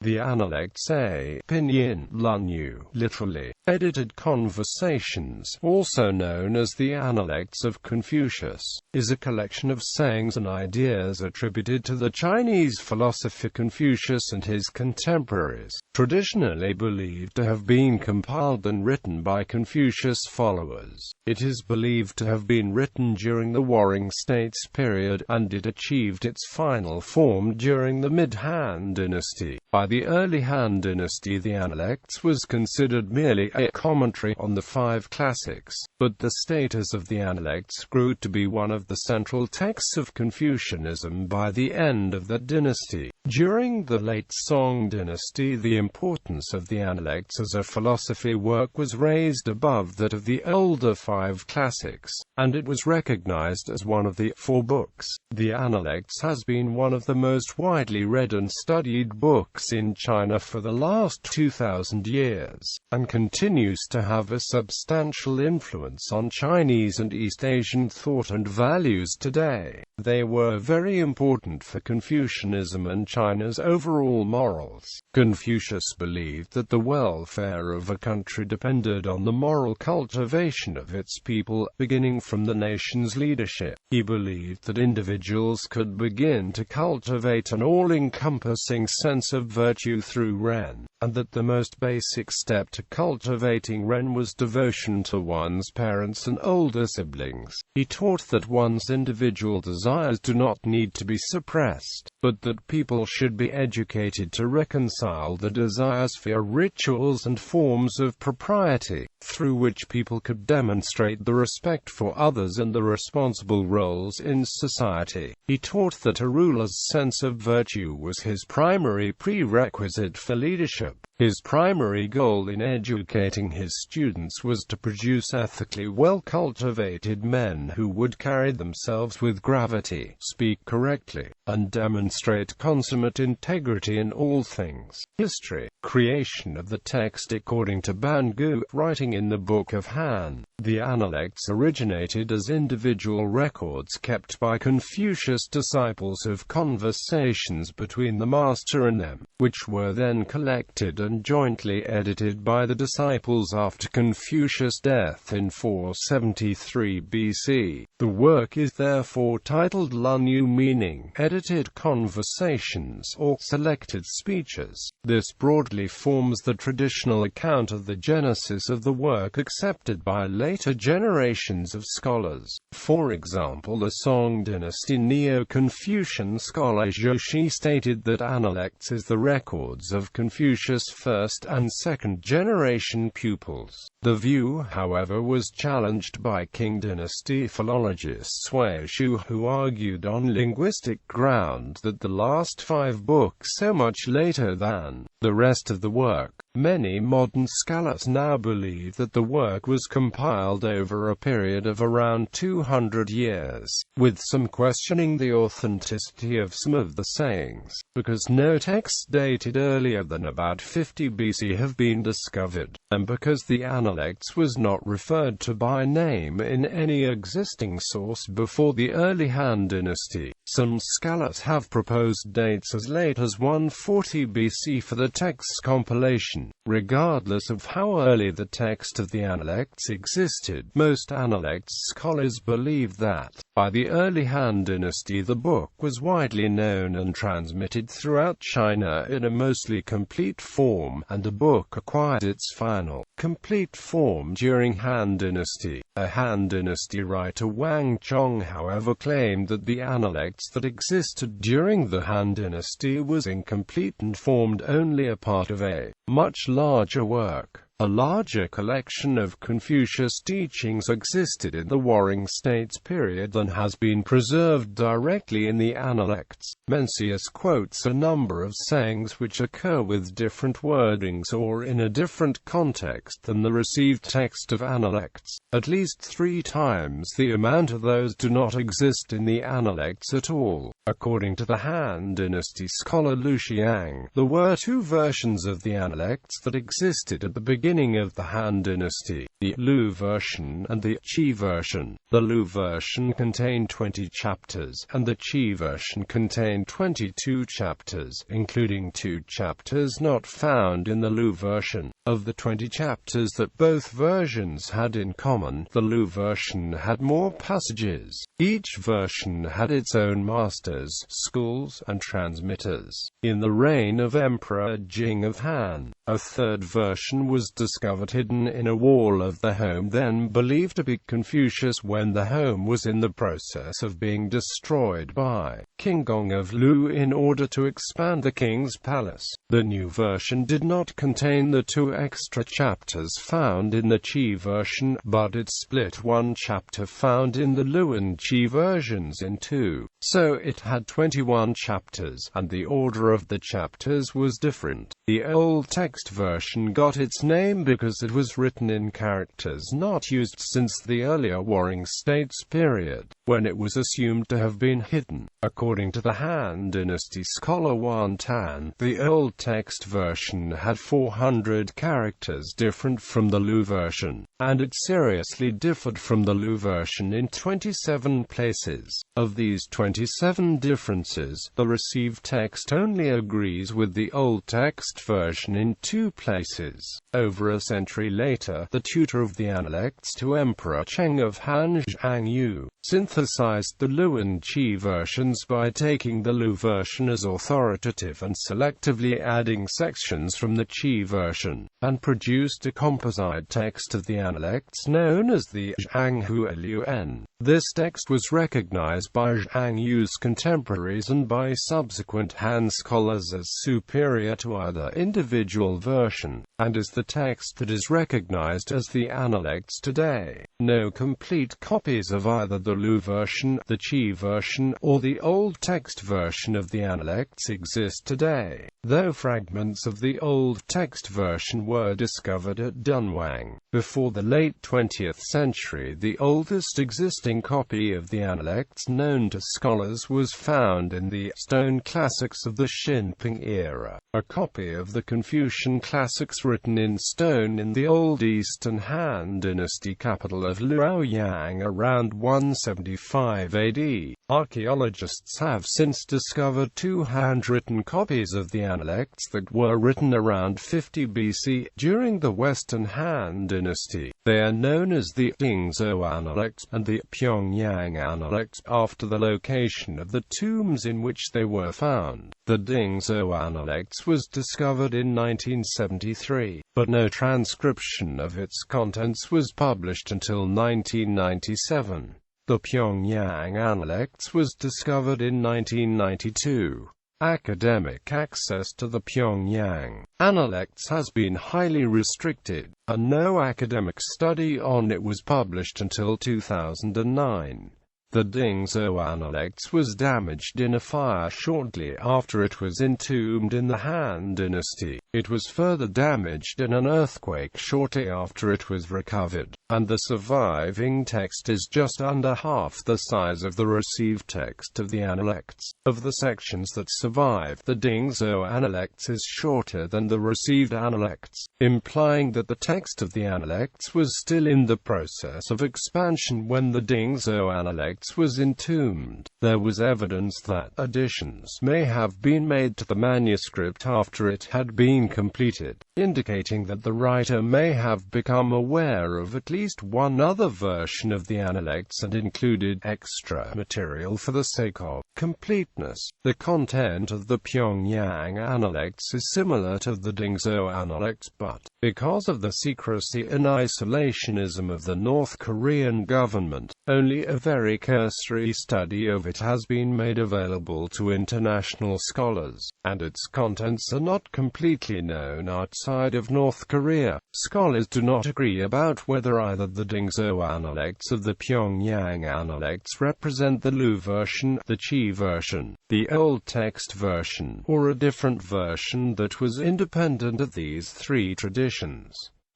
The Analects a pinyin, lúnyǔ, literally, edited conversations, also known as the Analects of Confucius, is a collection of sayings and ideas attributed to the Chinese philosopher Confucius and his contemporaries, traditionally believed to have been compiled and written by Confucius' followers. It is believed to have been written during the Warring States period, and it achieved its final form during the mid-Han dynasty. By the early Han dynasty, the Analects was considered merely a commentary on the five classics, but the status of the Analects grew to be one of the central texts of Confucianism by the end of that dynasty. During the late Song dynasty, the importance of the Analects as a philosophy work was raised above that of the older five classics, and it was recognized as one of the four books. The Analects has been one of the most widely read and studied books in China for the last 2,000 years, and continues to have a substantial influence on Chinese and East Asian thought and values today. They were very important for Confucianism and China's overall morals. Confucius believed that the welfare of a country depended on the moral cultivation of its people, beginning from the nation's leadership. He believed that individuals could begin to cultivate an all-encompassing sense of virtue through Ren, and that the most basic step to cultivating Ren was devotion to one's parents and older siblings. He taught that one's individual desires do not need to be suppressed, but that people should be educated to reconcile the desires via rituals and forms of propriety, through which people could demonstrate the respect for others and the responsible roles in society. He taught that a ruler's sense of virtue was his primary prerequisite for leadership. His primary goal in educating his students was to produce ethically well-cultivated men who would carry themselves with gravity, speak correctly, and demonstrate consummate integrity in all things. History. Creation of the text. According to Ban Gu, writing in the Book of Han, the Analects originated as individual records kept by Confucius' disciples of conversations between the master and them, which were then collected and jointly edited by the disciples after Confucius' death in 473 BC. The work is therefore titled lúnyǔ, meaning edited conversations or selected speeches. This broadly forms the traditional account of the genesis of the work accepted by later generations of scholars. For example, the Song dynasty Neo-Confucian scholar Zhou Shi stated that Analects is the records of Confucius' first and second generation pupils. The view, however, was challenged by Qing dynasty philologist Cui Shu, who argued on linguistic ground that the last five books so much later than the rest of the work. Many modern scholars now believe that the work was compiled over a period of around 200 years, with some questioning the authenticity of some of the sayings, because no texts dated earlier than about 50 BC have been discovered, and because the Analects was not referred to by name in any existing source before the early Han dynasty. Some scholars have proposed dates as late as 140 BC for the text's compilation. Regardless of how early the text of the Analects existed, most Analects scholars believe that, by the early Han dynasty, the book was widely known and transmitted throughout China in a mostly complete form, and the book acquired its final, complete form during Han dynasty. A Han dynasty writer Wang Chong, however, claimed that the Analects that existed during the Han dynasty was incomplete and formed only a part of a much larger work. A larger collection of Confucius' teachings existed in the Warring States period than has been preserved directly in the Analects. Mencius quotes a number of sayings which occur with different wordings or in a different context than the received text of Analects. At least 3 times the amount of those do not exist in the Analects at all. According to the Han dynasty scholar Lu Xiang, there were 2 versions of the Analects that existed at the beginning beginning of the Han Dynasty, the Lú version and the Qi version. The Lú version contained 20 chapters, and the Qi version contained 22 chapters, including 2 chapters not found in the Lú version. Of the 20 chapters that both versions had in common, the Lú version had more passages. Each version had its own masters, schools, and transmitters. In the reign of Emperor Jing of Han, a third version was discovered hidden in a wall of the home then believed to be Confucius when the home was in the process of being destroyed by King Gong of Lú in order to expand the king's palace. The new version did not contain the 2 extra chapters found in the Qi version, but it split one chapter found in the Lú and Qi versions in 2. So it had 21 chapters, and the order of the chapters was different. The old text version got its name because it was written in characters not used since the earlier Warring States period, when it was assumed to have been hidden. According to the Han Dynasty scholar Wan Tan, the old text version had 400 characters different from the Lú version, and it seriously differed from the Lú version in 27 places. Of these 27 differences, the received text only agrees with the old text version in 2 places. Over a century later, the tutor of the Analects to Emperor Cheng of Han, lúnyǔ, synthesized the Lú and Qi versions by taking the Lú version as authoritative and selectively adding sections from the Qi version, and produced a composite text of the Analects known as the lúnyǔ. This text was recognized by lúnyǔ's contemporaries and by subsequent Han scholars as superior to either individual version, and is the text that is recognized as the Analects today. No complete copies of either the Lú version, the Qi version, or the old text version of the Analects exist today, though fragments of the old text version were discovered at Dunhuang. Before the late 20th century, the oldest existing copy of the Analects known to scholars was found in the stone classics of the Xinping era. A copy of the Confucian classics written in stone in the old Eastern Han Dynasty capital of Luoyang around 175 AD. Archaeologists have since discovered 2 handwritten copies of the Analects that were written around 50 BC, during the Western Han Dynasty. They are known as the Dingzhou Analects and the Pyongyang Analects, after the location of the tombs in which they were found. The Dingzhou Analects was discovered in 1973, but no transcription of its contents was published until 1997. The Pyongyang Analects was discovered in 1992. Academic access to the Pyongyang Analects has been highly restricted, and no academic study on it was published until 2009. The Dingzhou Analects was damaged in a fire shortly after it was entombed in the Han Dynasty. It was further damaged in an earthquake shortly after it was recovered, and the surviving text is just under half the size of the received text of the Analects. Of the sections that survive, the Dingzhou Analects is shorter than the received Analects, implying that the text of the Analects was still in the process of expansion when the Dingzhou Analects was entombed. There was evidence that additions may have been made to the manuscript after it had been completed, indicating that the writer may have become aware of at least one other version of the Analects and included extra material for the sake of completeness. The content of the Pyongyang Analects is similar to the Dingzhou Analects, but because of the secrecy and isolationism of the North Korean government, only a very cursory study of it has been made available to international scholars, and its contents are not completely known outside of North Korea. Scholars do not agree about whether either the Dingzhou Analects of the Pyongyang Analects represent the Lú version, the Qi version, the old text version, or a different version that was independent of these 3 traditions.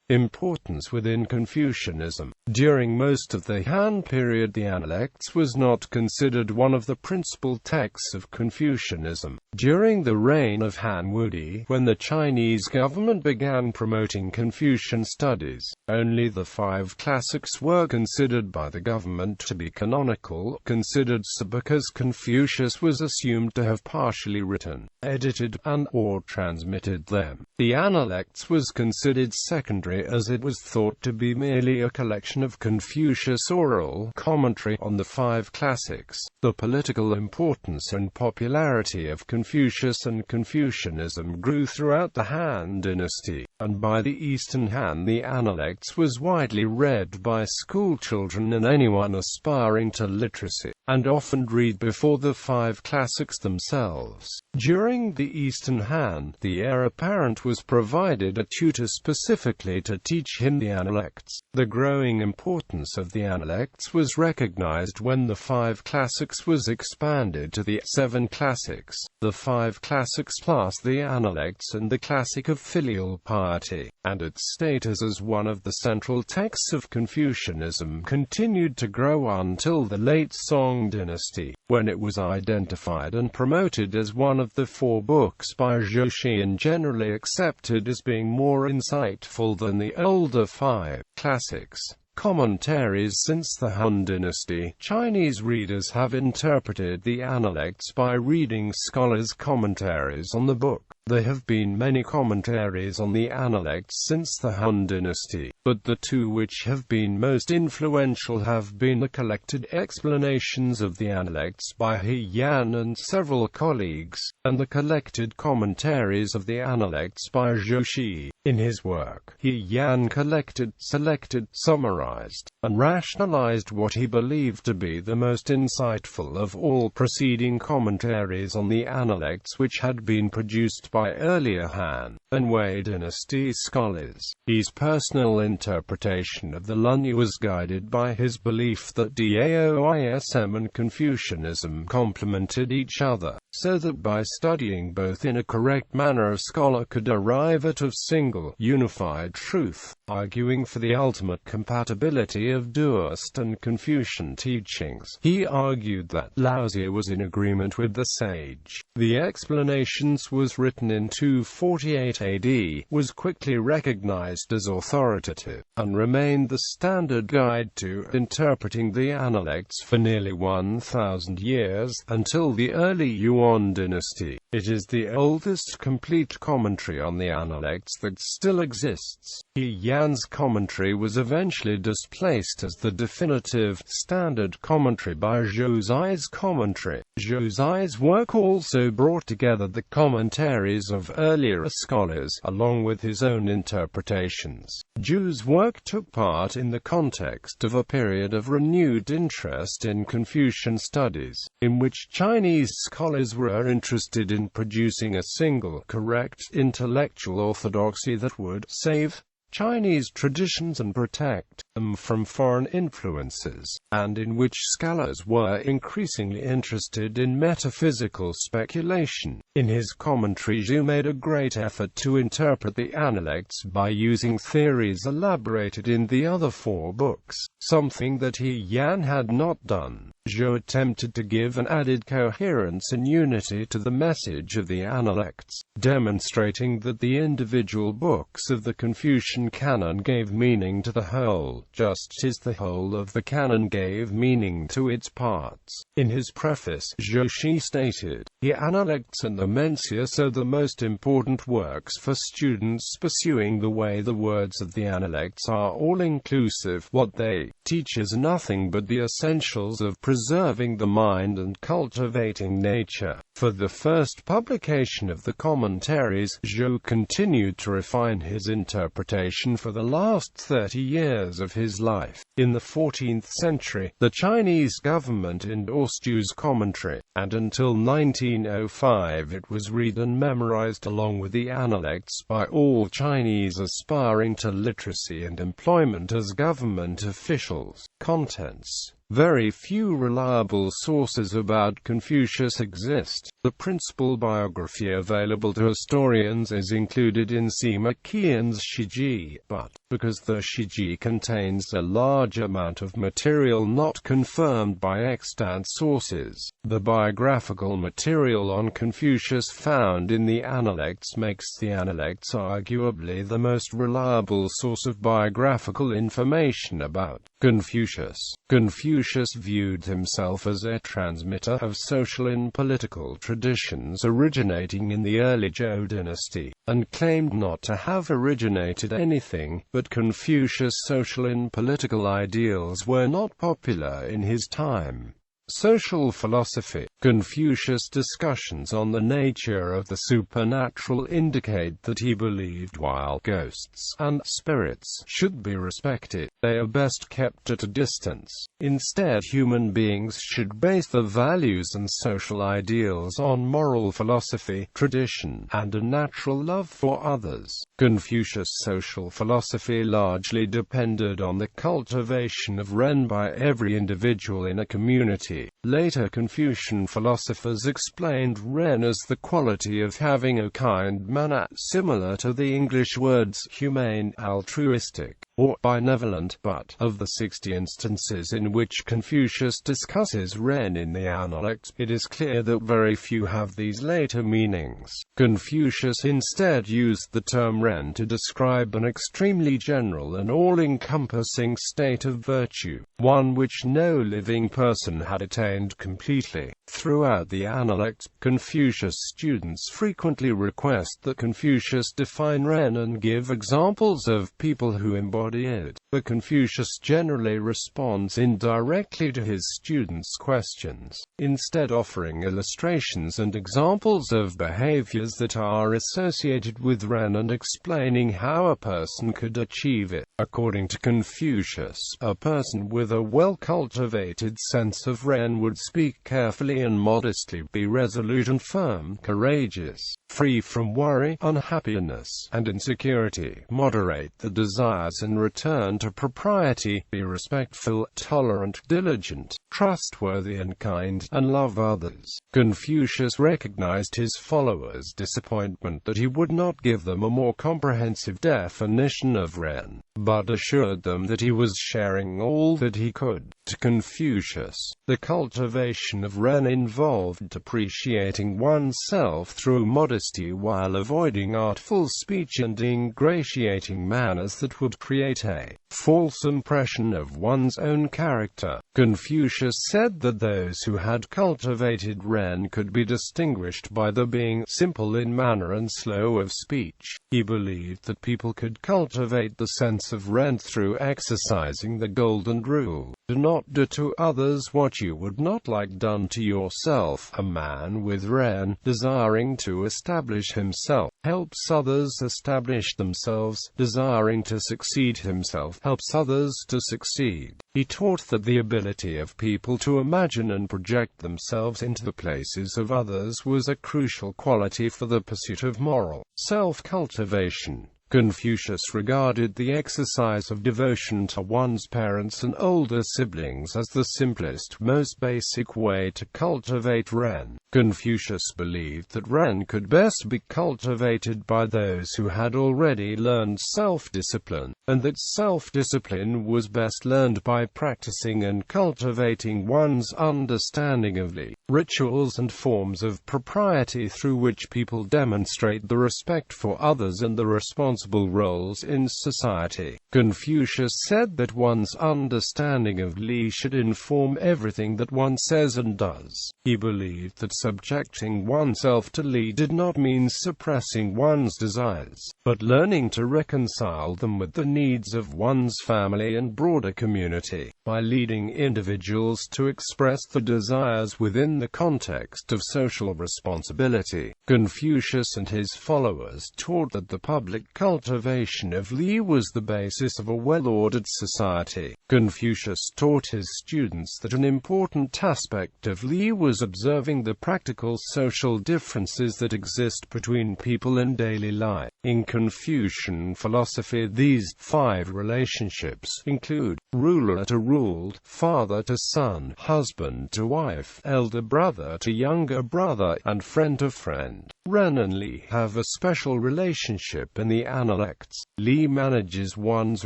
Importance within Confucianism. During most of the Han period, the Analects was not considered one of the principal texts of Confucianism. During the reign of Han Wudi, when the Chinese government began promoting Confucian studies, only the 5 classics were considered by the government to be canonical, considered so because Confucius was assumed to have partially written, edited, and/or transmitted them. The Analects was considered secondary, as it was thought to be merely a collection of Confucius' oral commentary on the 5 classics. The political importance and popularity of Confucius and Confucianism grew throughout the Han dynasty, and by the Eastern Han the Analects was widely read by schoolchildren and anyone aspiring to literacy, and often read before the 5 classics themselves. During the Eastern Han, the heir apparent was provided a tutor specifically to teach him the Analects. The growing importance of the Analects was recognized when the 5 classics was expanded to the 7 classics. The 5 classics plus the Analects and the classic of filial piety, and its status as one of the central texts of Confucianism continued to grow until the late Song dynasty, when it was identified and promoted as one of the 4 books by Zhou Xi and generally accepted as being more insightful than the older 5 classics. Commentaries. Since the Han dynasty, Chinese readers have interpreted the Analects by reading scholars' commentaries on the book. There have been many commentaries on the Analects since the Han dynasty, but the 2 which have been most influential have been the collected explanations of the Analects by He Yan and several colleagues, and the collected commentaries of the Analects by Zhou Xi. In his work, He Yan collected, selected, summarized, and rationalized what he believed to be the most insightful of all preceding commentaries on the Analects which had been produced by earlier Han and Wei dynasty scholars. His personal interpretation of the lúnyǔ was guided by his belief that Daoism and Confucianism complemented each other, so that by studying both in a correct manner a scholar could arrive at a single, unified truth, arguing for the ultimate compatibility of Daoist and Confucian teachings. He argued that Laozi was in agreement with the sage. The explanations was written in 248 AD, was quickly recognized as authoritative, and remained the standard guide to interpreting the Analects for nearly 1,000 years, until the early Yuan dynasty. It is the oldest complete commentary on the Analects that still exists. He Yan's commentary was eventually displaced as the definitive, standard commentary by Zhou Xi's commentary. Zhou Xi's work also brought together the commentaries of earlier scholars, along with his own interpretations. Zhou's work took part in the context of a period of renewed interest in Confucian studies, in which Chinese scholars were interested in producing a single, correct, intellectual orthodoxy that would save Chinese traditions and protect them from foreign influences, and in which scholars were increasingly interested in metaphysical speculation. In his commentary, Zhou made a great effort to interpret the Analects by using theories elaborated in the other 4 books, something that He Yan had not done. Zhou attempted to give an added coherence and unity to the message of the Analects, demonstrating that the individual books of the Confucian canon gave meaning to the whole, just as the whole of the canon gave meaning to its parts. In his preface, Zhou Xi stated, "The Analects and the Mencius are the most important works for students pursuing the way. The words of the Analects are all-inclusive. What they teach is nothing but the essentials of preserving the mind and cultivating nature." For the first publication of the commentaries, Zhou continued to refine his interpretation for the last 30 years of his life. In the 14th century, the Chinese government endorsed Zhou's commentary, and until 1905 it was read and memorized along with the Analects by all Chinese aspiring to literacy and employment as government officials. Contents. Very few reliable sources about Confucius exist. The principal biography available to historians is included in Sima Qian's Shiji, but, because the Shiji contains a large amount of material not confirmed by extant sources, the biographical material on Confucius found in the Analects makes the Analects arguably the most reliable source of biographical information about Confucius. Confucius viewed himself as a transmitter of social and political traditions originating in the early Zhou dynasty, and claimed not to have originated anything, but Confucius' social and political ideals were not popular in his time. Social philosophy. Confucius' discussions on the nature of the supernatural indicate that he believed while ghosts and spirits should be respected, they are best kept at a distance. Instead, human beings should base their values and social ideals on moral philosophy, tradition, and a natural love for others. Confucius' social philosophy largely depended on the cultivation of Ren by every individual in a community. Later Confucian philosophers explained Ren as the quality of having a kind manner, similar to the English words humane, altruistic, or benevolent, but, of the 60 instances in which Confucius discusses Ren in the Analects, it is clear that very few have these later meanings. Confucius instead used the term Ren to describe an extremely general and all-encompassing state of virtue, one which no living person had attained completely. Throughout the Analects, Confucius students frequently request that Confucius define Ren and give examples of people who embody it, but Confucius generally responds indirectly to his students' questions, instead offering illustrations and examples of behaviors that are associated with Ren and explaining how a person could achieve it. According to Confucius, a person with a well-cultivated sense of Ren would speak carefully and modestly, be resolute and firm, courageous, free from worry, unhappiness, and insecurity, moderate the desires and return to propriety, be respectful, tolerant, diligent, trustworthy and kind, and love others. Confucius recognized his followers' disappointment that he would not give them a more comprehensive definition of Ren, but assured them that he was sharing all that he could. To Confucius, the cultivation of Ren involved appreciating oneself through modesty while avoiding artful speech and ingratiating manners that would create a false impression of one's own character. Confucius said that those who had cultivated Ren could be distinguished by their being simple in manner and slow of speech. He believed that people could cultivate the sense of Ren through exercising the golden rule: do not do to others what you would not like done to yourself. A man with Ren, desiring to establish himself, helps others establish themselves. Desiring to succeed himself, helps others to succeed. He taught that the ability of people to imagine and project themselves into the places of others was a crucial quality for the pursuit of moral self-cultivation. Confucius regarded the exercise of devotion to one's parents and older siblings as the simplest, most basic way to cultivate Ren. Confucius believed that Ren could best be cultivated by those who had already learned self-discipline, and that self-discipline was best learned by practicing and cultivating one's understanding of the rituals and forms of propriety through which people demonstrate the respect for others and the responsible roles in society. Confucius said that one's understanding of Li should inform everything that one says and does. He believed that subjecting oneself to Li did not mean suppressing one's desires, but learning to reconcile them with the needs of one's family and broader community, by leading individuals to express the desires within the context of social responsibility. Confucius and his followers taught that the public cultivation of Li was the basis of a well-ordered society. Confucius taught his students that an important aspect of Li was observing the practical social differences that exist between people in daily life. In Confucian philosophy, these 5 relationships include ruler to ruled, father to son, husband to wife, elder brother to younger brother, and friend to friend. Ren and Li have a special relationship in the Analects. Li manages one's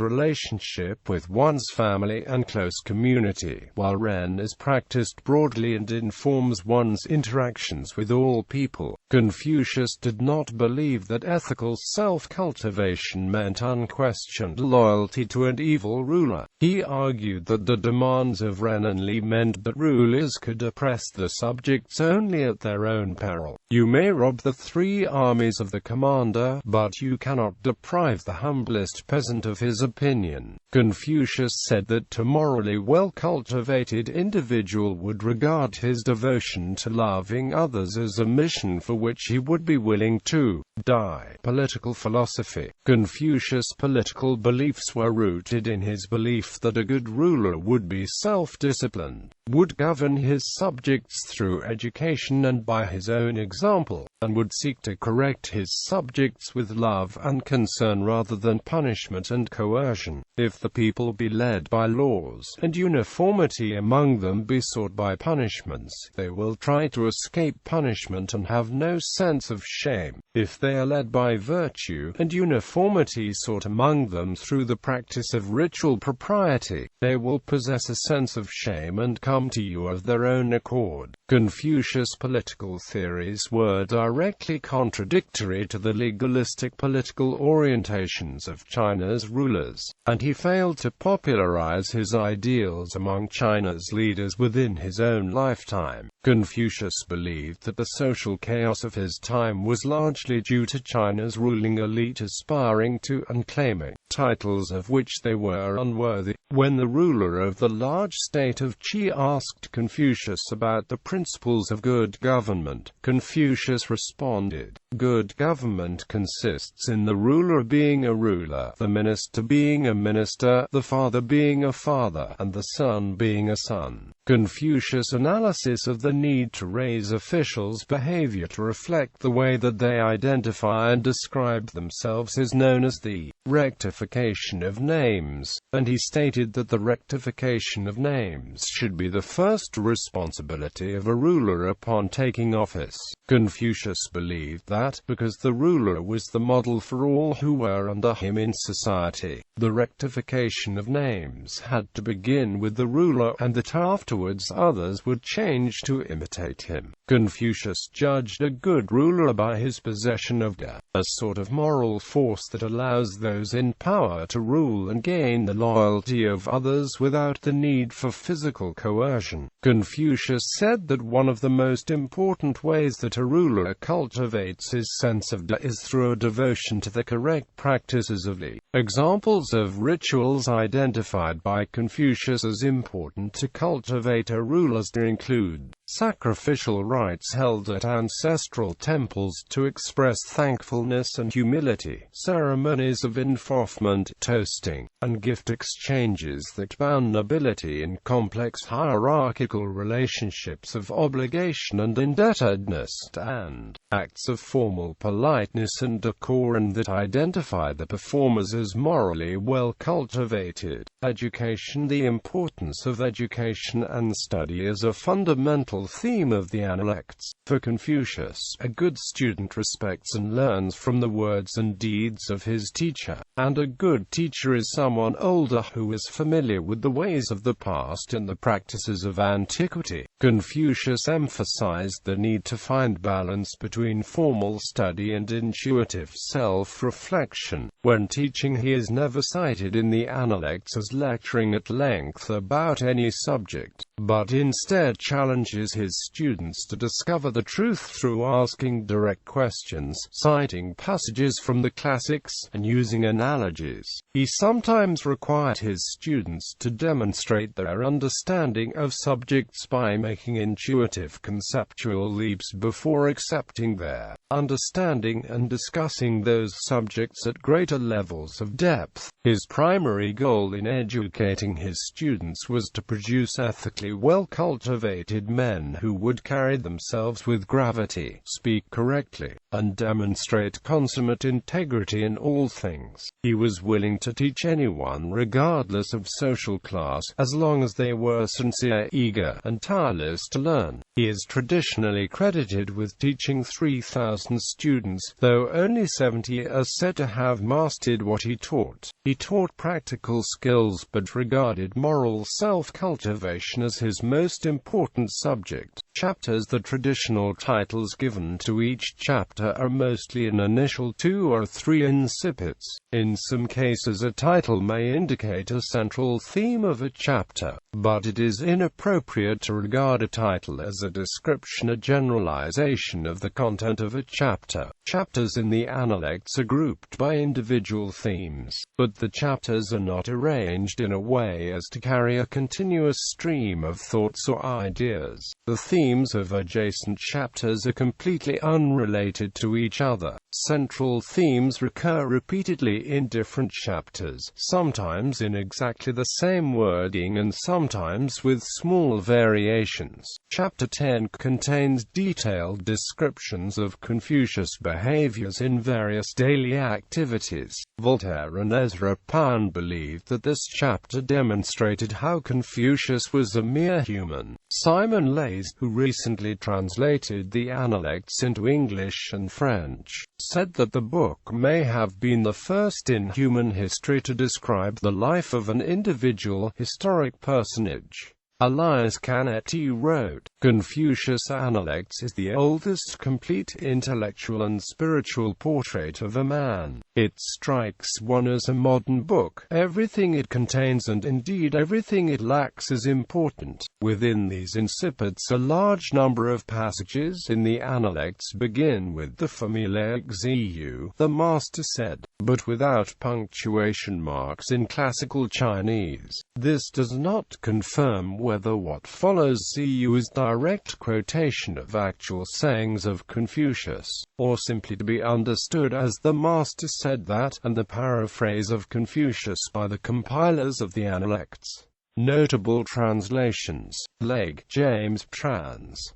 relationship with one's family and close community, while Ren is practiced broadly and informs one's interactions with all people. Confucius did not believe that ethical self-cultivation meant unquestioned loyalty to an evil ruler. He argued that the demands of Ren and Li meant that rulers could oppress the subjects only at their own peril. You may rob the 3 armies of the commander, but you cannot deprive the humblest peasant of his opinion. Confucius said that a morally well-cultivated individual would regard his devotion to loving others as a mission for which he would be willing to die. Political philosophy. Confucius' political beliefs were rooted in his belief that a good ruler would be self-disciplined, would govern his subjects through education and by his own example, and would seek to correct his subjects with love and concern rather than punishment and coercion. If the people be led by laws, and uniformity among them be sought by punishments, they will try to escape punishment and have no sense of shame. If they are led by virtue, and uniformity sought among them through the practice of ritual propriety, they will possess a sense of shame and come to you of their own accord. Confucius' political theories were directly contradictory to the legalistic political orientations of China's rulers, and he failed to popularize his ideals among China's leaders within his own lifetime. Confucius believed that the social chaos of his time was largely due to China's ruling elite aspiring to and claiming titles of which they were unworthy. When the ruler of the large state of Qi asked Confucius about the principles of good government, Confucius responded, "Good government consists in the ruler being a ruler, the minister being a minister, the father being a father, and the son being a son." Confucius' analysis of the need to raise officials' behavior to reflect the way that they identify and describe themselves is known as the rectification of names, and he stated that the rectification of names should be the first responsibility of a ruler upon taking office. Confucius believed that, because the ruler was the model for all who were under him in society, the rectification of names had to begin with the ruler, and that afterwards others would change to imitate him. Confucius judged a good ruler by his possession of a sort of moral force that allows those in power to rule and gain the loyalty of others without the need for physical coercion. Confucius said that one of the most important ways that a ruler cultivates his sense of is through a devotion to the correct practices of the examples of rituals identified by Confucius as important to cultivate a ruler's include sacrificial rites held at ancestral temples to express thankfulness and humility, ceremonies of involvement, toasting, and gift exchanges that bound nobility in complex hierarchical relationships of obligation and indebtedness, and acts of formal politeness and decorum that identify the performers as morally well cultivated. Education. The importance of education and study is a fundamental theme of the Analects. For Confucius, a good student respects and learns from the words and deeds of his teacher, and a good teacher is someone older who is familiar with the ways of the past and the practices of antiquity. Confucius emphasized the need to find balance between formal study and intuitive self-reflection. When teaching, he is never cited in the Analects as lecturing at length about any subject, but instead challenges his students to discover the truth through asking direct questions, citing passages from the classics, and using analogies. He sometimes required his students to demonstrate their understanding of subjects by making intuitive conceptual leaps before accepting their understanding and discussing those subjects at greater levels of depth. His primary goal in educating his students was to produce ethically well-cultivated men who would carry themselves with gravity, speak correctly, and demonstrate consummate integrity in all things. He was willing to teach anyone regardless of social class, as long as they were sincere, eager, and tireless to learn. He is traditionally credited with teaching 3,000 students, though only 70 are said to have mastered what he taught. He taught practical skills but regarded moral self-cultivation as his most important subject. Chapters. The traditional titles given to each chapter are mostly an initial 2 or 3 incipits. In some cases a title may indicate a central theme of a chapter, but it is inappropriate to regard a title as a description, a generalization of the content of a chapter. Chapters in the Analects are grouped by individual themes, but the chapters are not arranged in a way as to carry a continuous stream of thoughts or ideas. The themes of adjacent chapters are completely unrelated to each other. Central themes recur repeatedly in different chapters, sometimes in exactly the same wording and sometimes with small variations. Chapter 10 contains detailed descriptions of Confucius' behaviors in various daily activities. Voltaire and Ezra Pound believed that this chapter demonstrated how Confucius was a mere human. Simon Leys, who recently translated the Analects into English and French, said that the book may have been the first in human history to describe the life of an individual historic personage. Elias Canetti wrote, Confucius' Analects is the oldest complete intellectual and spiritual portrait of a man. It strikes one as a modern book. Everything it contains, and indeed everything it lacks, is important. Within these incipits, a large number of passages in the Analects begin with the formulaic lúnyǔ, the master said, but without punctuation marks in classical Chinese. This does not confirm whether what follows lúnyǔ is direct quotation of actual sayings of Confucius, or simply to be understood as the master said that, and the paraphrase of Confucius by the compilers of the Analects. Notable translations: Legge, James, trans.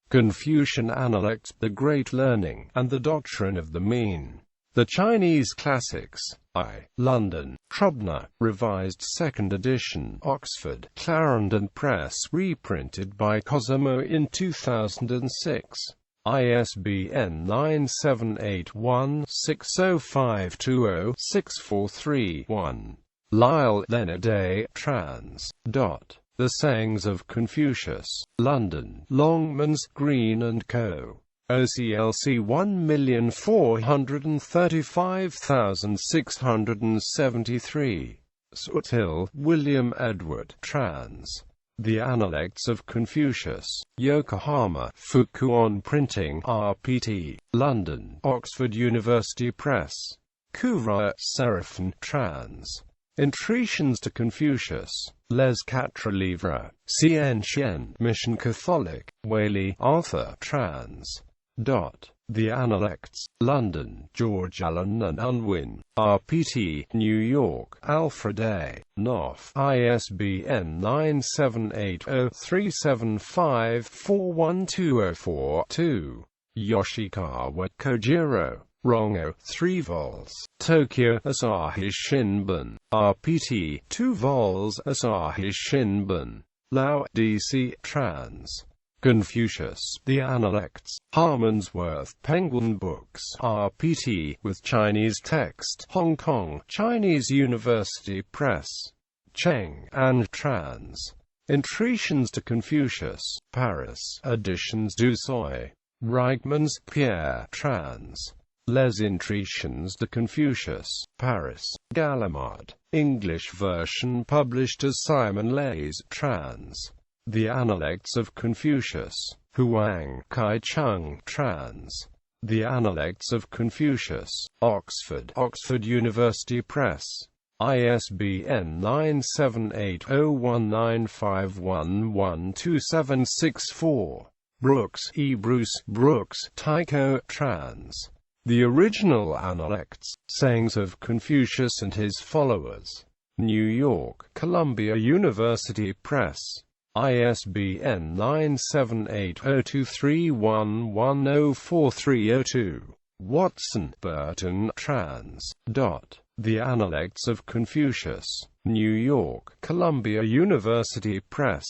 Confucian Analects, The Great Learning, and the Doctrine of the Mean. The Chinese Classics. I. London, Trubner, Revised 2nd edition, Oxford, Clarendon Press, reprinted by Cosimo in 2006. ISBN 9781605206431. Lyle, Leonard A. trans. The Sayings of Confucius. London, Longmans, Green & Co. OCLC 1435673. Soothill, William Edward, trans. The Analects of Confucius. Yokohama, Fukuon Printing, RPT. London, Oxford University Press. Courant, Seraphine, trans. Entreations to Confucius. Les Quatre Livres. C.N. Chien, Mission Catholic. Whaley, Arthur, trans. The Analects. London, George Allen and Unwin. RPT, New York, Alfred A. Knopf. ISBN 9780375412042. Yoshikawa Kojiro. Rongo, 3 vols. Tokyo, Asahi Shinbun. RPT, 2 vols. Asahi Shinbun. Lau, D.C. trans. Confucius, The Analects. Harmonsworth Penguin Books. RPT, with Chinese text. Hong Kong, Chinese University Press. Cheng, and trans. Entreations to Confucius. Paris, Editions du Seuil. Reichmans, Pierre, trans. Les Entreations de Confucius. Paris, Gallimard. English version published as Simon Leys, trans. The Analects of Confucius. Huang Kai-chung, trans. The Analects of Confucius. Oxford, Oxford University Press. ISBN 9780195112764. Brooks, E. Bruce, Brooks, Tycho, trans. The Original Analects, Sayings of Confucius and His Followers. New York, Columbia University Press. ISBN 9780231104302. Watson, Burton, trans. The Analects of Confucius. New York, Columbia University Press.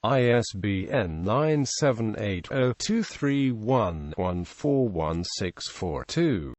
ISBN 9780231141642.